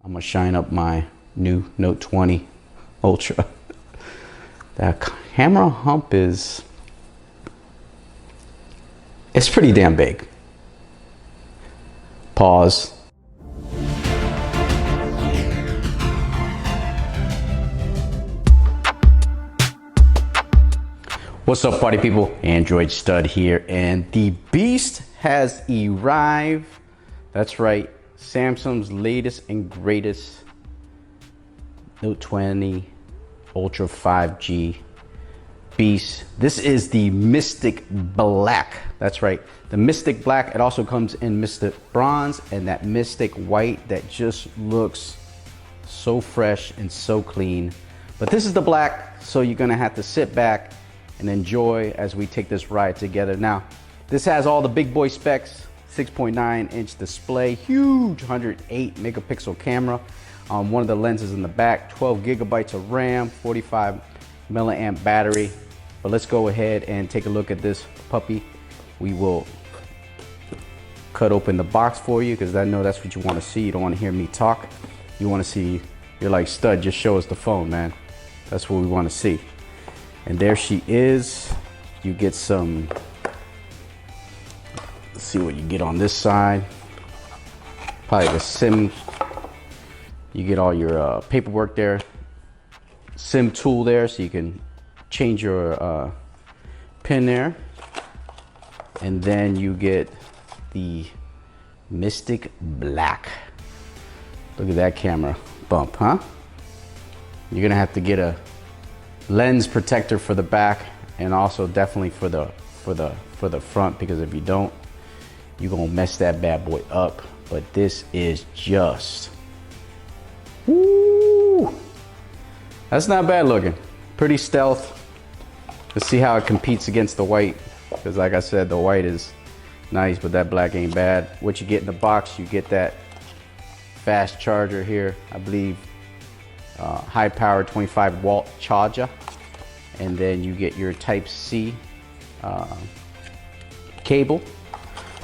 I'm gonna shine up my new Note 20 Ultra. That camera hump it's pretty damn big. Pause. What's up, party people? Android Stud here, and the beast has arrived. That's right, Samsung's latest and greatest Note 20 Ultra 5G beast. This is the Mystic Black. That's right, the Mystic Black. It also comes in Mystic Bronze and that Mystic White that just looks so fresh and so clean. But this is the black, so you're gonna have to sit back and enjoy as we take this ride together. Now, this has all the big boy specs: 6.9-inch display, huge 108 megapixel camera, one of the lenses in the back, 12 gigabytes of RAM, 45 milliamp battery. But let's go ahead and take a look at this puppy. We will cut open the box for you because I know that's what you want to see. You don't want to hear me talk. You want to see, you're like, Stud, just show us the phone, man. That's what we want to see. And there she is. You get some, let's see what you get on this side. Probably the SIM. You get all your paperwork there. SIM tool there, so you can change your pin there. And then you get the Mystic Black. Look at that camera bump, huh? You're gonna have to get a lens protector for the back, and also definitely for the front, because if you don't, you're gonna mess that bad boy up. But this is just, woo! That's not bad looking. Pretty stealth. Let's see how it competes against the white, because like I said, the white is nice, but that black ain't bad. What you get in the box, you get that fast charger here, I believe. High power 25 watt charger, and then you get your Type-C cable.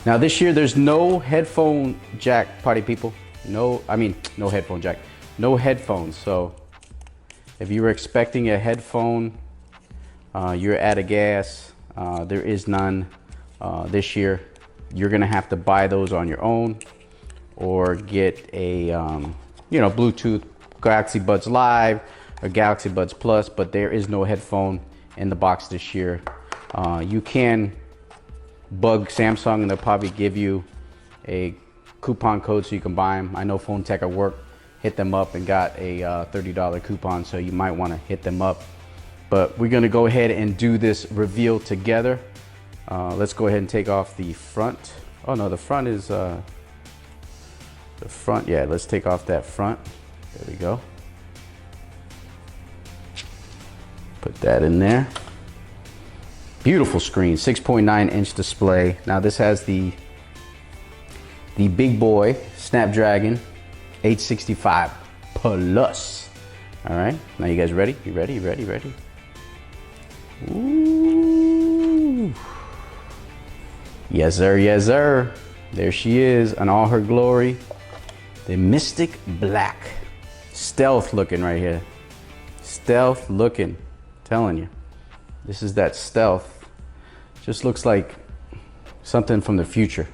Now this year there's no headphone jack, party people. No headphone jack, no headphones. So if you were expecting a headphone, you're out of gas. There is none this year. You're gonna have to buy those on your own, or get a Bluetooth Galaxy Buds Live or Galaxy Buds Plus, but there is no headphone in the box this year. You can bug Samsung and they'll probably give you a coupon code so you can buy them. I know Phone Tech at work hit them up and got a $30 coupon, so you might want to hit them up. But we're gonna go ahead and do this reveal together. Let's go ahead and take off the front. Oh no, the front is the front. Yeah, let's take off that front. There we go. Put that in there. Beautiful screen, 6.9-inch display. Now this has the big boy Snapdragon 865 Plus. All right, now you guys ready? You ready? You ready? You ready? Ooh. Yes sir, yes sir. There she is in all her glory. The Mystic Black. Stealth looking right here. Stealth looking. Telling you, this is that stealth. Just looks like something from the future.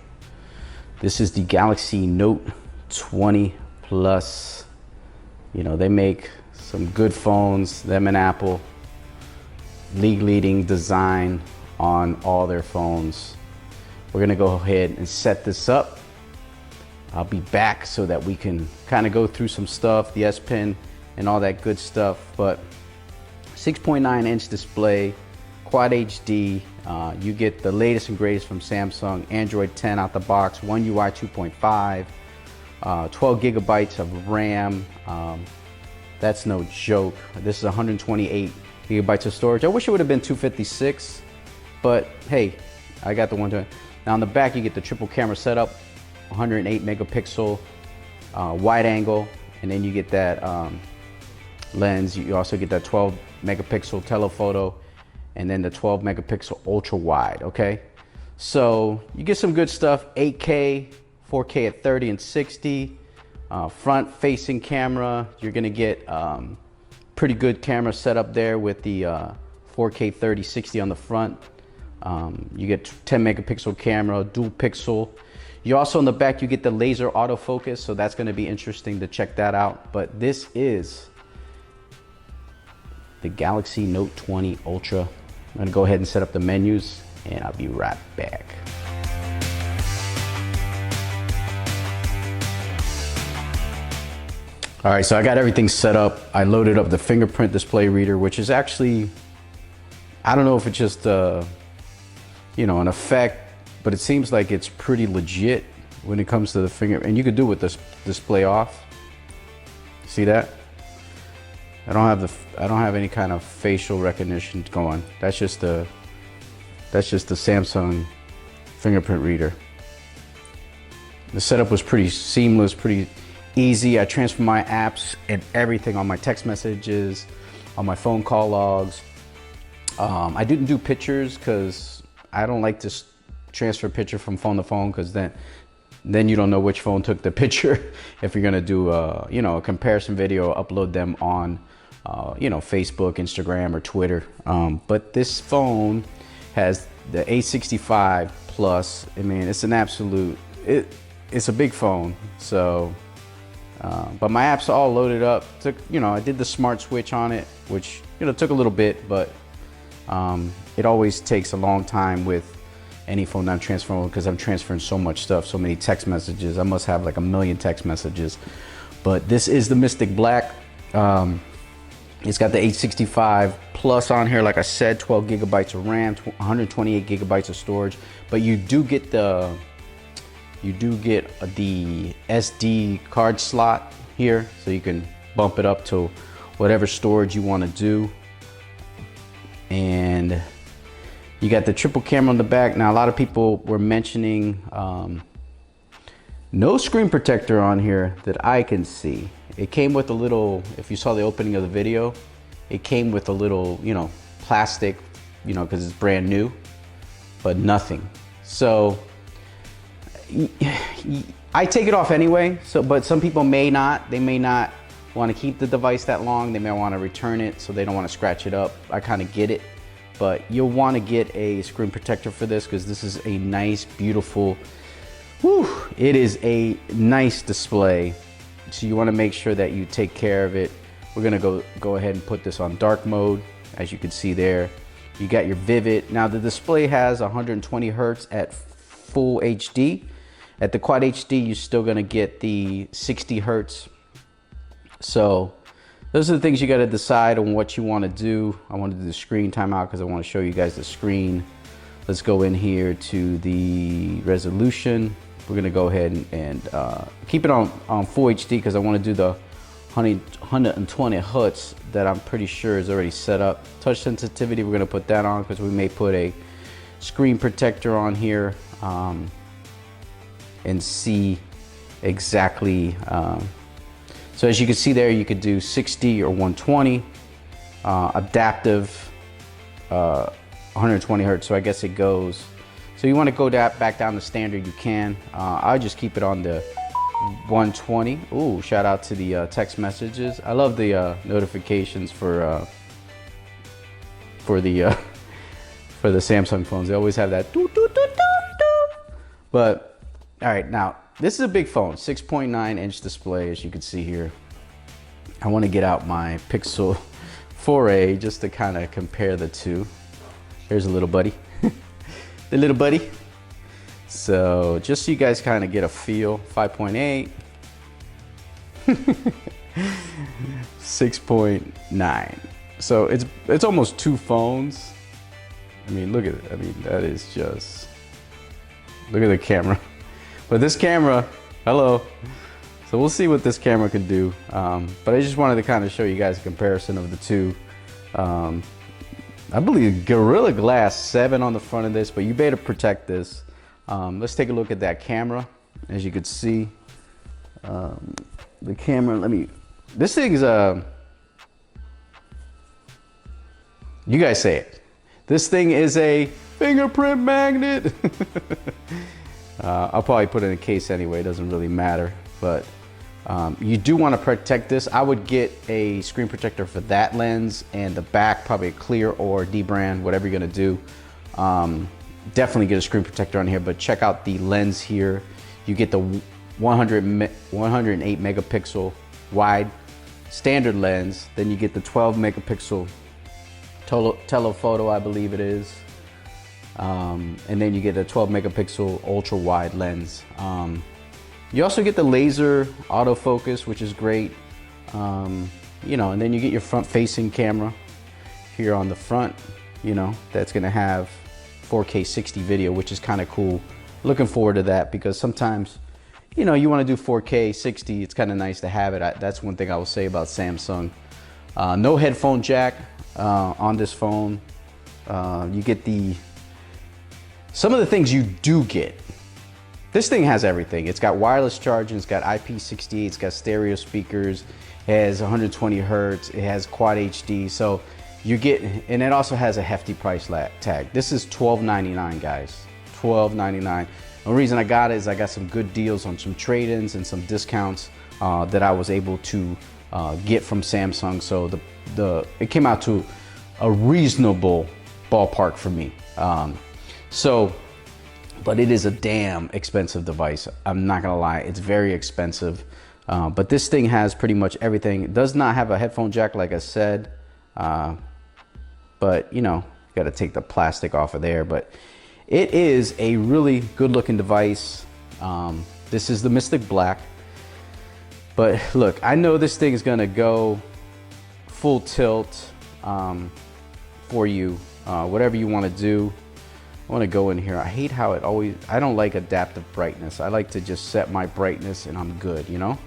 This is the Galaxy Note 20 Plus. You know, they make some good phones, them and Apple. League leading design on all their phones. We're gonna go ahead and set this up. I'll be back so that we can kind of go through some stuff, the S Pen and all that good stuff. But 6.9-inch display, Quad HD. You get the latest and greatest from Samsung. Android 10 out the box, One UI 2.5, 12 gigabytes of RAM. That's no joke. This is 128 gigabytes of storage. I wish it would have been 256, but hey, I got the 120. Now on the back, you get the triple camera setup, 108 megapixel wide angle, and then you get that lens. You also get that 12 megapixel telephoto, and then the 12 megapixel ultra wide. Okay, so you get some good stuff. 8K, 4K at 30 and 60, front facing camera. You're gonna get pretty good camera setup there with the 4K 3060 on the front. You get 10 megapixel camera, dual pixel. You also in the back, you get the laser autofocus, so that's gonna be interesting to check that out. But this is the Galaxy Note 20 Ultra. I'm gonna go ahead and set up the menus and I'll be right back. All right, so I got everything set up. I loaded up the fingerprint display reader, which is actually, I don't know if it's just, you know, an effect, but it seems like it's pretty legit when it comes to the finger. And you could do it with this display off. See that? I don't have any kind of facial recognition going. That's just the Samsung fingerprint reader. The setup was pretty seamless, pretty easy. I transfer my apps and everything on my text messages, on my phone call logs. I didn't do pictures because I don't like to transfer a picture from phone to phone, because then you don't know which phone took the picture. If you're gonna do you know, a comparison video, upload them on you know, Facebook, Instagram, or Twitter. But this phone has the A65 Plus. I mean, it's an absolute, it's a big phone. So but my apps are all loaded up. You know, I did the smart switch on it, which, you know, took a little bit, but it always takes a long time with any phone that I'm transferring, because I'm transferring so much stuff, so many text messages. I must have like 1 million text messages. But this is the Mystic Black. It's got the 865 Plus on here, like I said, 12 gigabytes of RAM, 128 gigabytes of storage. But you do get the SD card slot here, so you can bump it up to whatever storage you want to do. And you got the triple camera on the back. Now, a lot of people were mentioning no screen protector on here that I can see. It came with a little, if you saw the opening of the video, it came with a little, you know, plastic, you know, because it's brand new, but nothing. So I take it off anyway. So, but some people may not. They may not want to keep the device that long. They may want to return it, so they don't want to scratch it up. I kind of get it, but you'll want to get a screen protector for this, because this is a nice, beautiful, whew, it is a nice display. So you want to make sure that you take care of it. We're gonna go ahead and put this on dark mode. As you can see there, you got your vivid. Now the display has 120 Hertz at full HD. At the Quad HD, you're still gonna get the 60 Hertz. So those are the things you gotta decide on what you wanna do. I wanna do the screen timeout because I wanna show you guys the screen. Let's go in here to the resolution. We're gonna go ahead and keep it on full HD, because I wanna do the 120 Hertz that I'm pretty sure is already set up. Touch sensitivity, we're gonna put that on because we may put a screen protector on here and see exactly. So as you can see there, you could do 60 or 120, adaptive 120 Hertz. So I guess it goes, so you want to go back down to standard, you can. I'll just keep it on the 120. Ooh, shout out to the text messages. I love the notifications for the Samsung phones. They always have that doo, doo, doo, doo, doo. But all right, now this is a big phone, 6.9 inch display, as you can see here. I want to get out my Pixel 4a just to kind of compare the two. Here's a little buddy, the little buddy. So just so you guys kind of get a feel, 5.8, 6.9. So it's almost two phones. I mean, look at it. I mean, that is just, look at the camera. But this camera, hello. So we'll see what this camera can do. But I just wanted to kind of show you guys a comparison of the two. I believe Gorilla Glass 7 on the front of this, but you better protect this. Let's take a look at that camera. As you can see, the camera, this thing's you guys say it. This thing is a fingerprint magnet. I'll probably put it in a case anyway, it doesn't really matter. But You do want to protect this. I would get a screen protector for that lens, and the back probably a clear or D brand, whatever you're gonna do. Definitely get a screen protector on here, but check out the lens here. You get the 108 megapixel wide standard lens, then you get the 12 megapixel telephoto, I believe it is. And then you get a 12 megapixel ultra wide lens. You also get the laser autofocus, which is great. You know, and then you get your front facing camera here on the front, you know, that's gonna have 4K 60 video, which is kind of cool. Looking forward to that, because sometimes, you know, you want to do 4K 60, it's kind of nice to have it. That's one thing I will say about Samsung. No headphone jack on this phone. You get some of the things you do get. This thing has everything. It's got wireless charging, it's got IP68, it's got stereo speakers, it has 120 hertz, it has quad HD. So you get, and it also has a hefty price tag. This is $12.99, guys. $12.99. The reason I got it is I got some good deals on some trade-ins and some discounts that I was able to get from Samsung. So it came out to a reasonable ballpark for me. But it is a damn expensive device. I'm not gonna lie, it's very expensive. But this thing has pretty much everything. It does not have a headphone jack, like I said. But you know, you gotta take the plastic off of there. But it is a really good looking device. This is the Mystic Black. But look, I know this thing is gonna go full tilt for you, whatever you wanna do. I wanna go in here. I hate how I don't like adaptive brightness. I like to just set my brightness and I'm good, you know?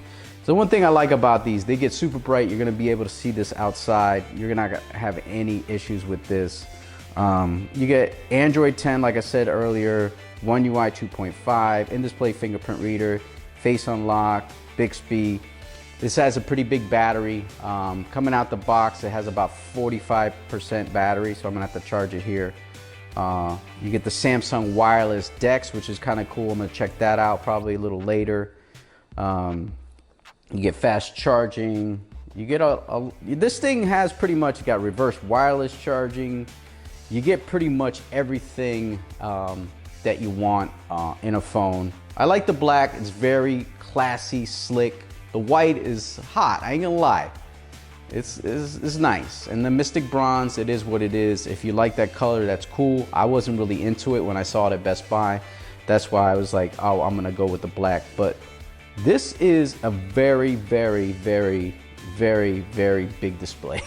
So one thing I like about these, they get super bright. You're gonna be able to see this outside. You're not gonna have any issues with this. You get Android 10, like I said earlier, One UI 2.5, in-display fingerprint reader, face unlock, Bixby. This has a pretty big battery. Coming out the box, it has about 45% battery, so I'm gonna have to charge it here. You get the Samsung wireless DeX, which is kind of cool. I'm gonna check that out probably a little later. You get fast charging. You get this thing has pretty much got reverse wireless charging. You get pretty much everything that you want in a phone. I like the black. It's very classy, slick. The white is hot. I ain't gonna lie. It's nice. And the Mystic Bronze, it is what it is. If you like that color, that's cool. I wasn't really into it when I saw it at Best Buy. That's why I was like, oh, I'm gonna go with the black. But this is a very, very, very, very, very big display.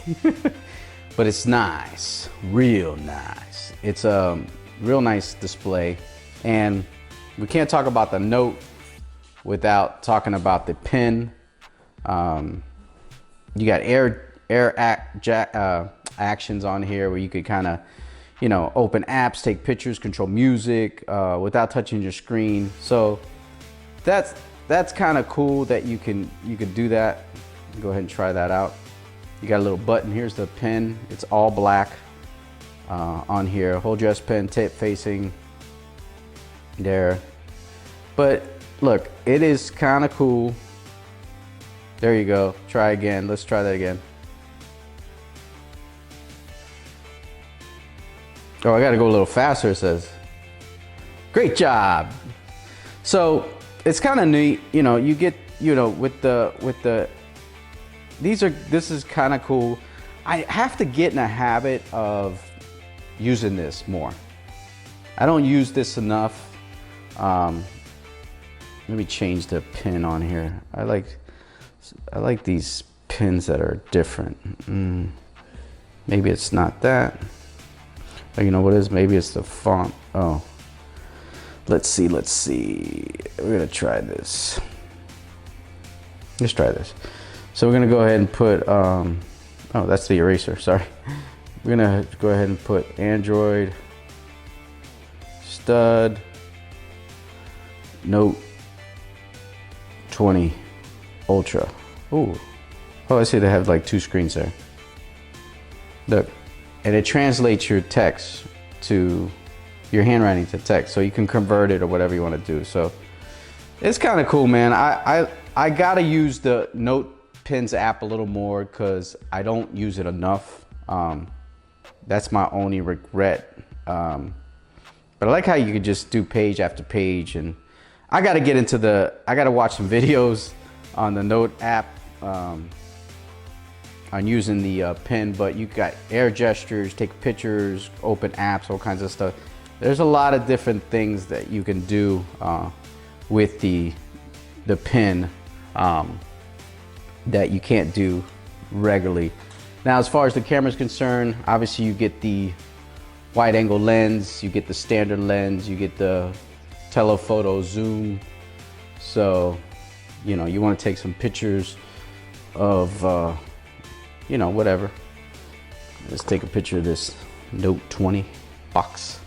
But it's nice, real nice. It's a real nice display. And we can't talk about the Note without talking about the pen. You got actions on here where you could kind of, you know, open apps, take pictures, control music without touching your screen. So that's kind of cool that you can do that. Go ahead and try that out. You got a little button. Here's the pen. It's all black on here. Hold your S Pen, tip facing there. But look, it is kind of cool. There you go. Try again. Let's try that again. Oh, I got to go a little faster, it says. Great job. So it's kind of neat. You know, you get, you know, with the this is kind of cool. I have to get in a habit of using this more. I don't use this enough. Let me change the pin on here. I like these pins that are different. Maybe it's not that. Oh, you know what it is? Maybe it's the font. Oh, let's see. We're gonna try this. Let's try this. So we're gonna go ahead and put, oh, that's the eraser, sorry. We're gonna go ahead and put Android, stud, Note 20 Ultra. Ooh. Oh, I see they have like two screens there. Look, and it translates your text to, your handwriting to text, so you can convert it or whatever you wanna do. So it's kind of cool, man. I I gotta use the Note Pins app a little more because I don't use it enough. That's my only regret. But I like how you could just do page after page, and I gotta get into I gotta watch some videos on the Note app on using the pen, but you got air gestures, take pictures, open apps, all kinds of stuff. There's a lot of different things that you can do with the pen that you can't do regularly. Now, as far as the camera is concerned, obviously you get the wide angle lens, you get the standard lens, you get the telephoto zoom. So, you know, you want to take some pictures of, you know, whatever. Let's take a picture of this Note 20 box.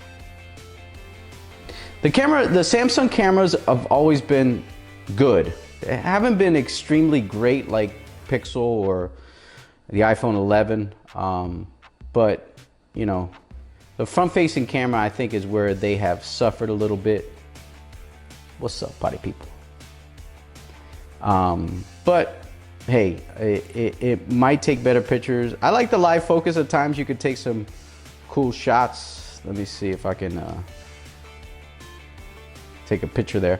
The Samsung cameras have always been good. They haven't been extremely great like Pixel or the iPhone 11, but you know, the front-facing camera I think is where they have suffered a little bit. What's up, party people? But hey, it might take better pictures. I like the live focus. At times you could take some cool shots. Let me see if I can take a picture there.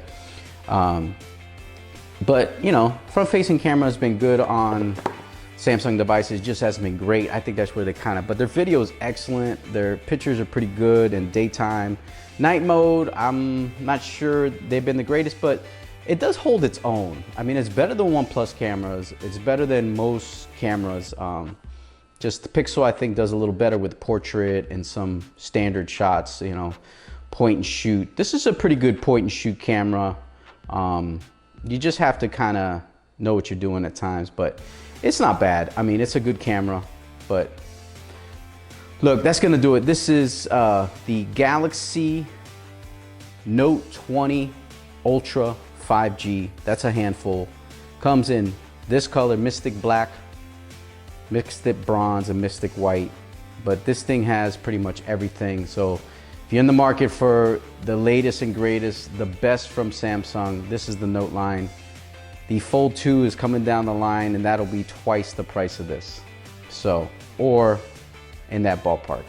But you know, front-facing camera has been good on Samsung devices, just hasn't been great. I think that's where they but their video is excellent. Their pictures are pretty good in daytime. Night mode, I'm not sure they've been the greatest, but it does hold its own. I mean, it's better than OnePlus cameras. It's better than most cameras. Just the Pixel, I think, does a little better with portrait and some standard shots, you know, point and shoot. This is a pretty good point and shoot camera. You just have to kind of know what you're doing at times, but it's not bad. I mean, it's a good camera, but look, that's gonna do it. This is the Galaxy Note 20 Ultra 5G. That's a handful. Comes in this color, Mystic Black, Mystic Bronze, and Mystic White. But this thing has pretty much everything. So if you're in the market for the latest and greatest, the best from Samsung, this is the Note line. The Fold 2 is coming down the line, and that'll be twice the price of this. So, or in that ballpark.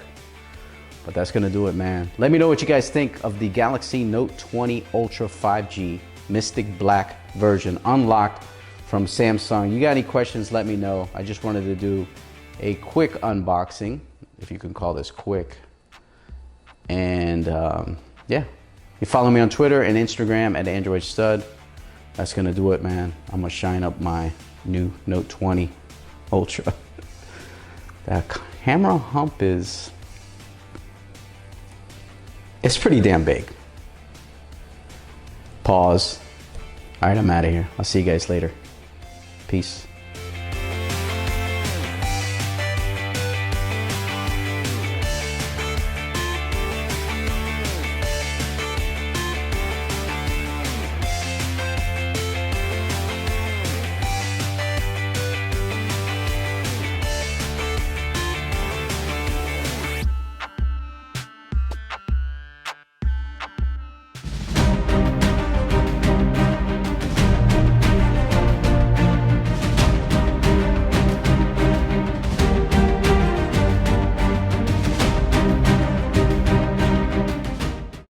But that's gonna do it, man. Let me know what you guys think of the Galaxy Note 20 Ultra 5G Mystic Black version, unlocked from Samsung. You got any questions, let me know. I just wanted to do a quick unboxing, if you can call this quick. And yeah, you follow me on Twitter and Instagram at Android Stud. That's gonna do it, man. I'm gonna shine up my new Note 20 Ultra. That camera hump it's pretty damn big. Pause. All right, I'm out of here. I'll see you guys later. Peace.